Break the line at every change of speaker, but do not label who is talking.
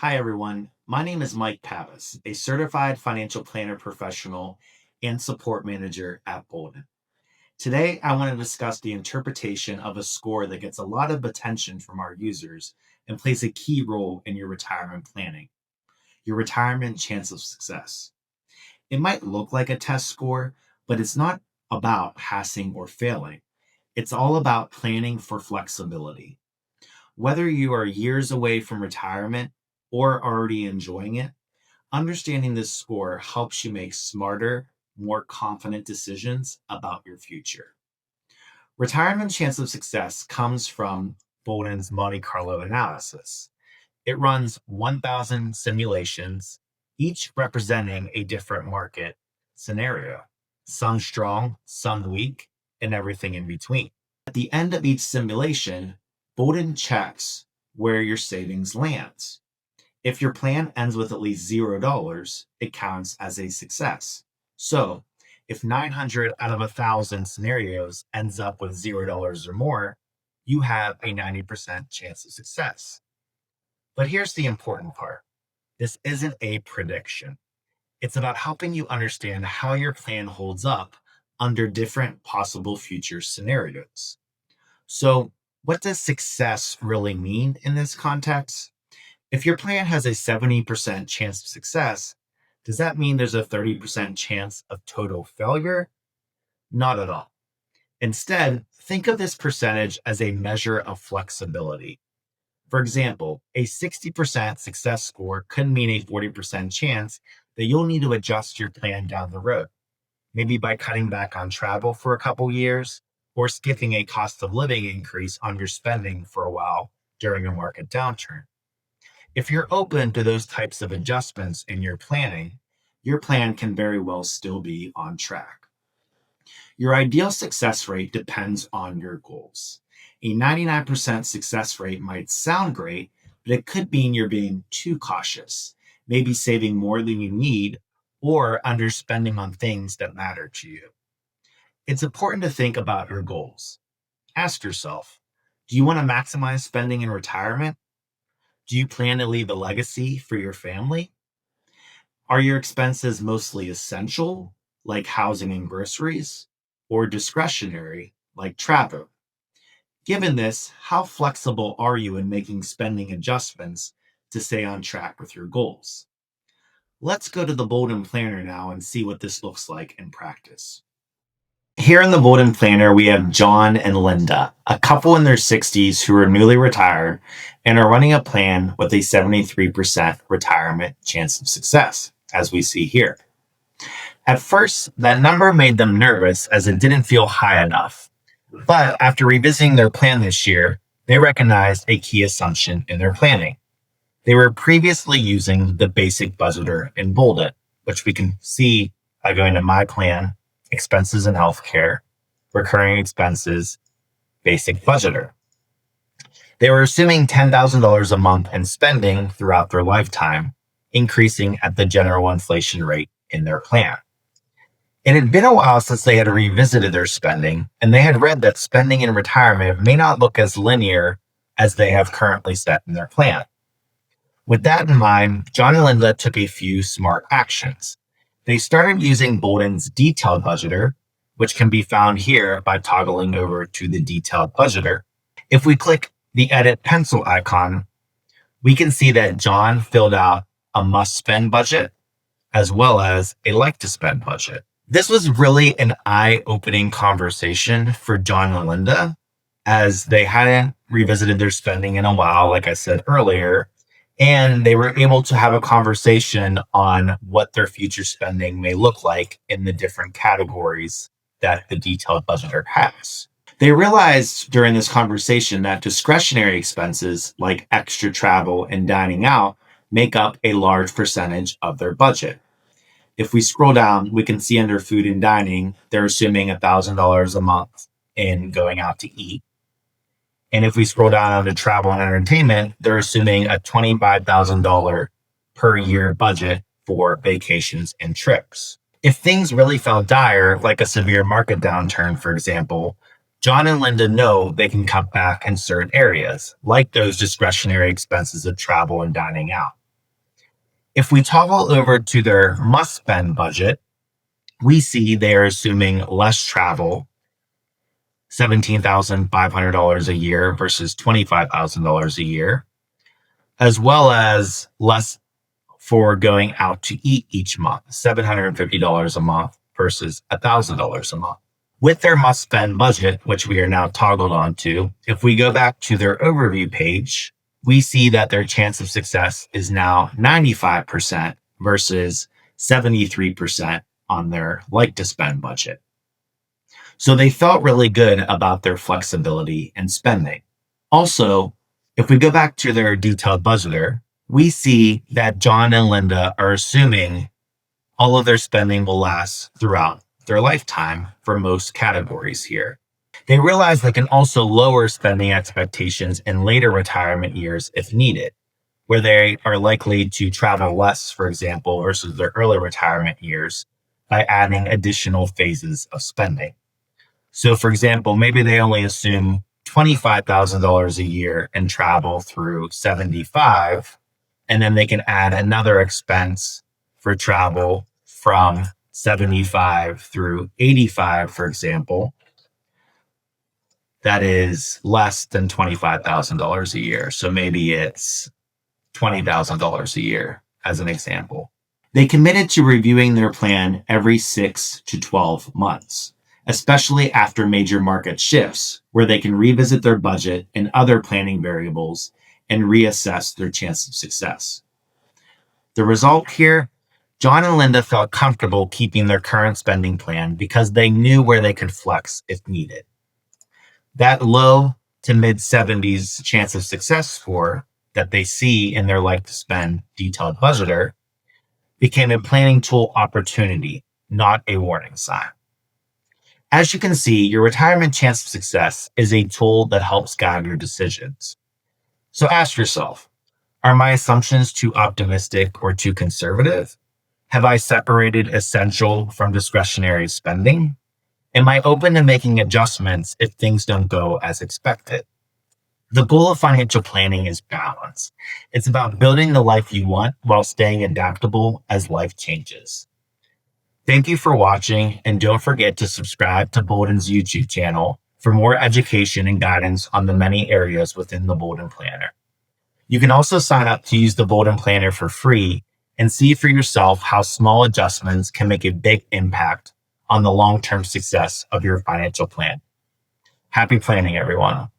Hi, everyone. My name is Mike Pappis, a certified financial planner professional and support manager at Boldin. Today, I want to discuss the interpretation of a score that gets a lot of attention from our users and plays a key role in your retirement planning, your retirement chance of success. It might look like a test score, but it's not about passing or failing. It's all about planning for flexibility. Whether you are years away from retirement or already enjoying it, understanding this score helps you make smarter, more confident decisions about your future. Retirement chance of success comes from Boldin's Monte Carlo analysis. It runs 1,000 simulations, each representing a different market scenario, some strong, some weak, and everything in between. At the end of each simulation, Boldin checks where your savings lands. If your plan ends with at least $0, it counts as a success. So if 900 out of 1,000 scenarios ends up with $0 or more, you have a 90% chance of success. But here's the important part. This isn't a prediction. It's about helping you understand how your plan holds up under different possible future scenarios. So what does success really mean in this context? If your plan has a 70% chance of success, does that mean there's a 30% chance of total failure? Not at all. Instead, think of this percentage as a measure of flexibility. For example, a 60% success score could mean a 40% chance that you'll need to adjust your plan down the road, maybe by cutting back on travel for a couple years or skipping a cost of living increase on your spending for a while during a market downturn. If you're open to those types of adjustments in your planning, your plan can very well still be on track. Your ideal success rate depends on your goals. A 99% success rate might sound great, but it could mean you're being too cautious, maybe saving more than you need, or underspending on things that matter to you. It's important to think about your goals. Ask yourself, do you want to maximize spending in retirement? Do you plan to leave a legacy for your family? Are your expenses mostly essential, like housing and groceries, or discretionary, like travel? Given this, how flexible are you in making spending adjustments to stay on track with your goals? Let's go to the Boldin Planner now and see what this looks like in practice. Here in the Boldin Planner, we have John and Linda, a couple in their 60s who are newly retired and are running a plan with a 73% retirement chance of success, as we see here. At first, that number made them nervous as it didn't feel high enough. But after revisiting their plan this year, they recognized a key assumption in their planning. They were previously using the basic budgeter in Boldin, which we can see by going to My Plan, Expenses and Healthcare, Recurring Expenses, Basic Budgeter. They were assuming $10,000 a month in spending throughout their lifetime, increasing at the general inflation rate in their plan. It had been a while since they had revisited their spending, and they had read that spending in retirement may not look as linear as they have currently set in their plan. With that in mind, John and Linda took a few smart actions. They started using Boldin's detailed budgeter, which can be found here by toggling over to the detailed budgeter. If we click the edit pencil icon, we can see that John filled out a must-spend budget as well as a like-to-spend budget. This was really an eye-opening conversation for John and Linda, as they hadn't revisited their spending in a while, like I said earlier, and they were able to have a conversation on what their future spending may look like in the different categories that the detailed budgeter has. They realized during this conversation that discretionary expenses like extra travel and dining out make up a large percentage of their budget. If we scroll down, we can see under food and dining, they're assuming $1,000 a month in going out to eat. And if we scroll down onto travel and entertainment, they're assuming a $25,000 per year budget for vacations and trips. If things really felt dire, like a severe market downturn, for example, John and Linda know they can cut back in certain areas, like those discretionary expenses of travel and dining out. If we toggle over to their must-spend budget, we see they're assuming less travel, $17,500 a year versus $25,000 a year, as well as less for going out to eat each month, $750 a month versus $1,000 a month. With their must-spend budget, which we are now toggled onto, if we go back to their overview page, we see that their chance of success is now 95% versus 73% on their like-to-spend budget. So they felt really good about their flexibility in spending. Also, if we go back to their detailed budgeter, we see that John and Linda are assuming all of their spending will last throughout their lifetime for most categories here. They realize they can also lower spending expectations in later retirement years if needed, where they are likely to travel less, for example, versus their early retirement years by adding additional phases of spending. So, for example, maybe they only assume $25,000 a year in travel through 75, and then they can add another expense for travel from 75 through 85, for example, that is less than $25,000 a year. So maybe it's $20,000 a year as an example. They committed to reviewing their plan every 6 to 12 months, especially after major market shifts, where they can revisit their budget and other planning variables and reassess their chance of success. The result here, John and Linda felt comfortable keeping their current spending plan because they knew where they could flex if needed. That low to mid 70s chance of success score that they see in their like to spend detailed budgeter became a planning tool opportunity, not a warning sign. As you can see, your retirement chance of success is a tool that helps guide your decisions. So ask yourself, are my assumptions too optimistic or too conservative? Have I separated essential from discretionary spending? Am I open to making adjustments if things don't go as expected? The goal of financial planning is balance. It's about building the life you want while staying adaptable as life changes. Thank you for watching, and don't forget to subscribe to Boldin's YouTube channel for more education and guidance on the many areas within the Boldin Planner. You can also sign up to use the Boldin Planner for free and see for yourself how small adjustments can make a big impact on the long-term success of your financial plan. Happy planning, everyone.